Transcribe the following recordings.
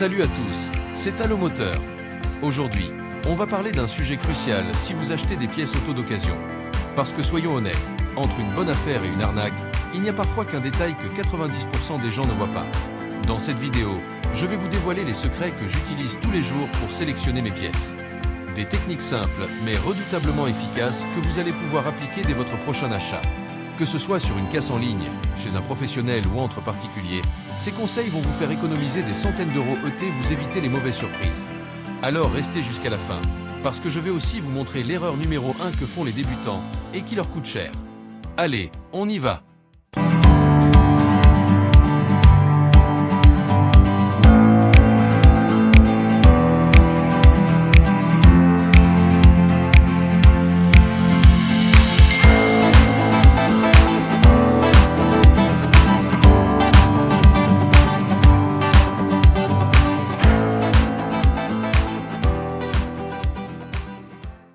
Salut à tous, c'est Allomoteur. Aujourd'hui, on va parler d'un sujet crucial si vous achetez des pièces auto d'occasion. Parce que soyons honnêtes, entre une bonne affaire et une arnaque, il n'y a parfois qu'un détail que 90% des gens ne voient pas. Dans cette vidéo, je vais vous dévoiler les secrets que j'utilise tous les jours pour sélectionner mes pièces. Des techniques simples mais redoutablement efficaces que vous allez pouvoir appliquer dès votre prochain achat. Que ce soit sur une casse en ligne, chez un professionnel ou entre particuliers, ces conseils vont vous faire économiser des centaines d'euros et vous éviter les mauvaises surprises. Alors restez jusqu'à la fin, parce que je vais aussi vous montrer l'erreur numéro 1 que font les débutants et qui leur coûte cher. Allez, on y va!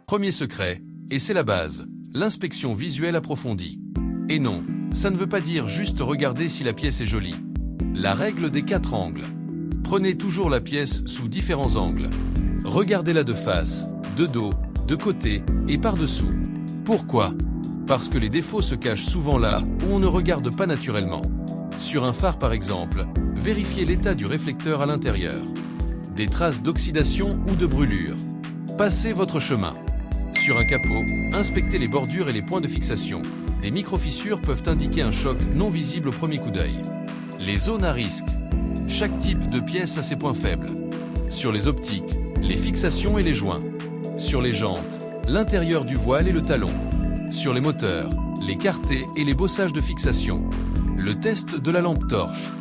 Premier secret, et c'est la base, l'inspection visuelle approfondie. Et non, ça ne veut pas dire juste regarder si la pièce est jolie. La règle des 4 angles. Prenez toujours la pièce sous différents angles. Regardez-la de face, de dos, de côté et par-dessous. Pourquoi? Parce que les défauts se cachent souvent là où on ne regarde pas naturellement. Sur un phare par exemple, vérifiez l'état du réflecteur à l'intérieur. Des traces d'oxydation ou de brûlure. Passez votre chemin. Sur un capot, inspectez les bordures et les points de fixation. Des micro-fissures peuvent indiquer un choc non visible au premier coup d'œil. Les zones à risque. Chaque type de pièce a ses points faibles. Sur les optiques, les fixations et les joints. Sur les jantes, l'intérieur du voile et le talon. Sur les moteurs, les quartés et les bossages de fixation. Le test de la lampe torche.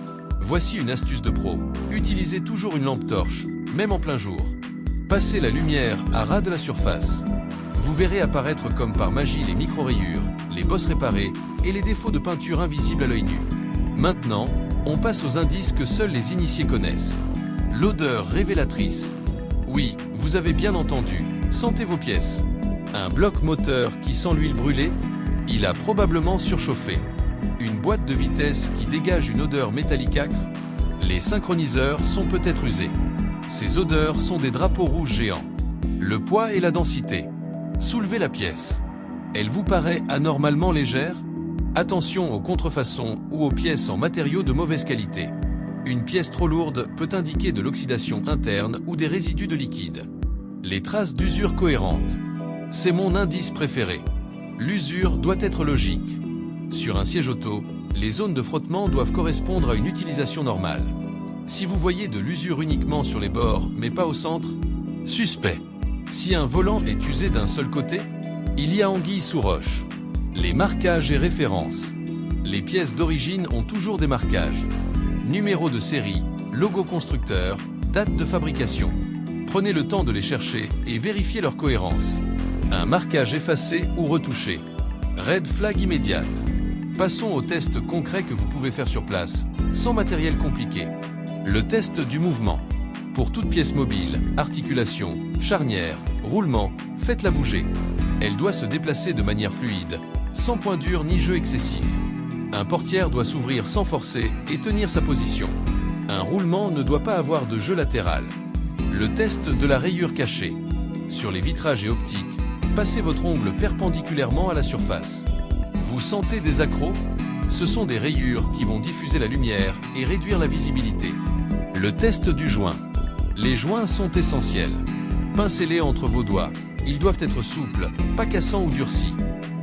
Voici une astuce de pro. Utilisez toujours une lampe torche, même en plein jour. Passez la lumière à ras de la surface. Vous verrez apparaître comme par magie les micro-rayures, les bosses réparées et les défauts de peinture invisibles à l'œil nu. Maintenant, on passe aux indices que seuls les initiés connaissent. L'odeur révélatrice. Oui, vous avez bien entendu, sentez vos pièces. Un bloc moteur qui sent l'huile brûlée? Il a probablement surchauffé. Une boîte de vitesse qui dégage une odeur métallique âcre? Les synchroniseurs sont peut-être usés. Ces odeurs sont des drapeaux rouges géants. Le poids et la densité. Soulevez la pièce. Elle vous paraît anormalement légère? Attention aux contrefaçons ou aux pièces en matériaux de mauvaise qualité. Une pièce trop lourde peut indiquer de l'oxydation interne ou des résidus de liquide. Les traces d'usure cohérentes. C'est mon indice préféré. L'usure doit être logique. Sur un siège auto, les zones de frottement doivent correspondre à une utilisation normale. Si vous voyez de l'usure uniquement sur les bords, mais pas au centre, suspect. Si un volant est usé d'un seul côté, il y a anguille sous roche. Les marquages et références. Les pièces d'origine ont toujours des marquages. Numéro de série, logo constructeur, date de fabrication. Prenez le temps de les chercher et vérifiez leur cohérence. Un marquage effacé ou retouché. Red flag immédiate. Passons au test concret que vous pouvez faire sur place, sans matériel compliqué. Le test du mouvement. Pour toute pièce mobile, articulation, charnière, roulement, faites-la bouger. Elle doit se déplacer de manière fluide, sans point dur ni jeu excessif. Un portière doit s'ouvrir sans forcer et tenir sa position. Un roulement ne doit pas avoir de jeu latéral. Le test de la rayure cachée. Sur les vitrages et optiques, passez votre ongle perpendiculairement à la surface. Vous sentez des accros? Ce sont des rayures qui vont diffuser la lumière et réduire la visibilité. Le test du joint. Les joints sont essentiels. Pincez-les entre vos doigts. Ils doivent être souples, pas cassants ou durcis.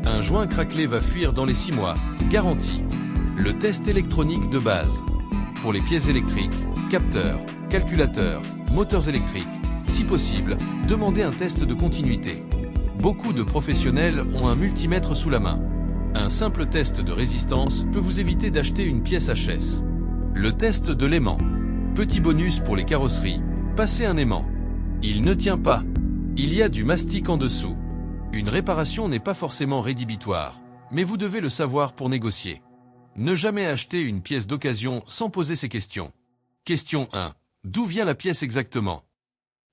Un joint craquelé va fuir dans les 6 mois, garantie. Le test électronique de base. Pour les pièces électriques, capteurs, calculateurs, moteurs électriques, si possible, demandez un test de continuité. Beaucoup de professionnels ont un multimètre sous la main. Un simple test de résistance peut vous éviter d'acheter une pièce HS. Le test de l'aimant. Petit bonus pour les carrosseries, passez un aimant. Il ne tient pas. Il y a du mastic en dessous. Une réparation n'est pas forcément rédhibitoire, mais vous devez le savoir pour négocier. Ne jamais acheter une pièce d'occasion sans poser ces questions. Question 1. D'où vient la pièce exactement?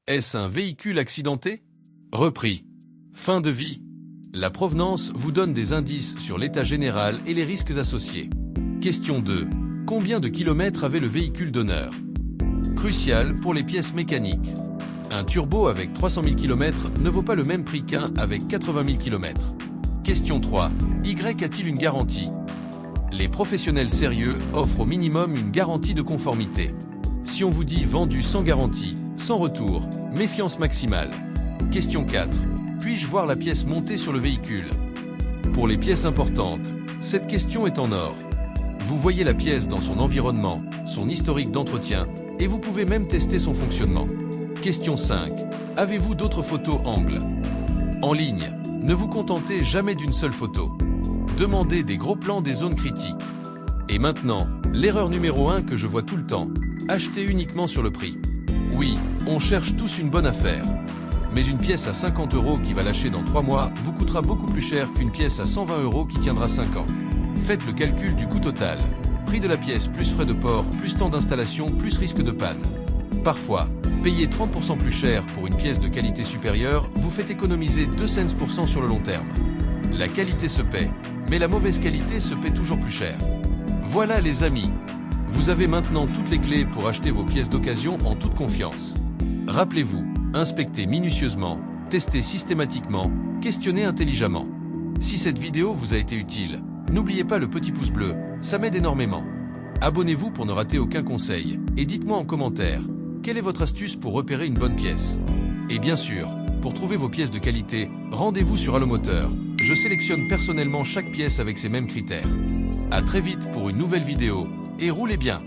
Est-ce un véhicule accidenté? Repris. Fin de vie. La provenance vous donne des indices sur l'état général et les risques associés. Question 2. Combien de kilomètres avait le véhicule d'honneur? Crucial pour les pièces mécaniques. Un turbo avec 300 000 km ne vaut pas le même prix qu'un avec 80 000 km. Question 3. Y a-t-il une garantie? Les professionnels sérieux offrent au minimum une garantie de conformité. Si on vous dit vendu sans garantie, sans retour, méfiance maximale. Question 4. Puis-je voir la pièce montée sur le véhicule? Pour les pièces importantes, cette question est en or. Vous voyez la pièce dans son environnement, son historique d'entretien, et vous pouvez même tester son fonctionnement. Question 5. Avez-vous d'autres photos angles? En ligne, ne vous contentez jamais d'une seule photo. Demandez des gros plans des zones critiques. Et maintenant, l'erreur numéro 1 que je vois tout le temps. Acheter uniquement sur le prix. Oui, on cherche tous une bonne affaire. Mais une pièce à 50 € qui va lâcher dans 3 mois vous coûtera beaucoup plus cher qu'une pièce à 120 € qui tiendra 5 ans. Faites le calcul du coût total. Prix de la pièce plus frais de port, plus temps d'installation, plus risque de panne. Parfois, payer 30% plus cher pour une pièce de qualité supérieure vous fait économiser 2 cents % sur le long terme. La qualité se paie, mais la mauvaise qualité se paie toujours plus cher. Voilà les amis. Vous avez maintenant toutes les clés pour acheter vos pièces d'occasion en toute confiance. Rappelez-vous, inspectez minutieusement, testez systématiquement, questionnez intelligemment. Si cette vidéo vous a été utile, n'oubliez pas le petit pouce bleu, ça m'aide énormément. Abonnez-vous pour ne rater aucun conseil, et dites-moi en commentaire, quelle est votre astuce pour repérer une bonne pièce? Et bien sûr, pour trouver vos pièces de qualité, rendez-vous sur Allomoteur. Je sélectionne personnellement chaque pièce avec ces mêmes critères. À très vite pour une nouvelle vidéo, et roulez bien!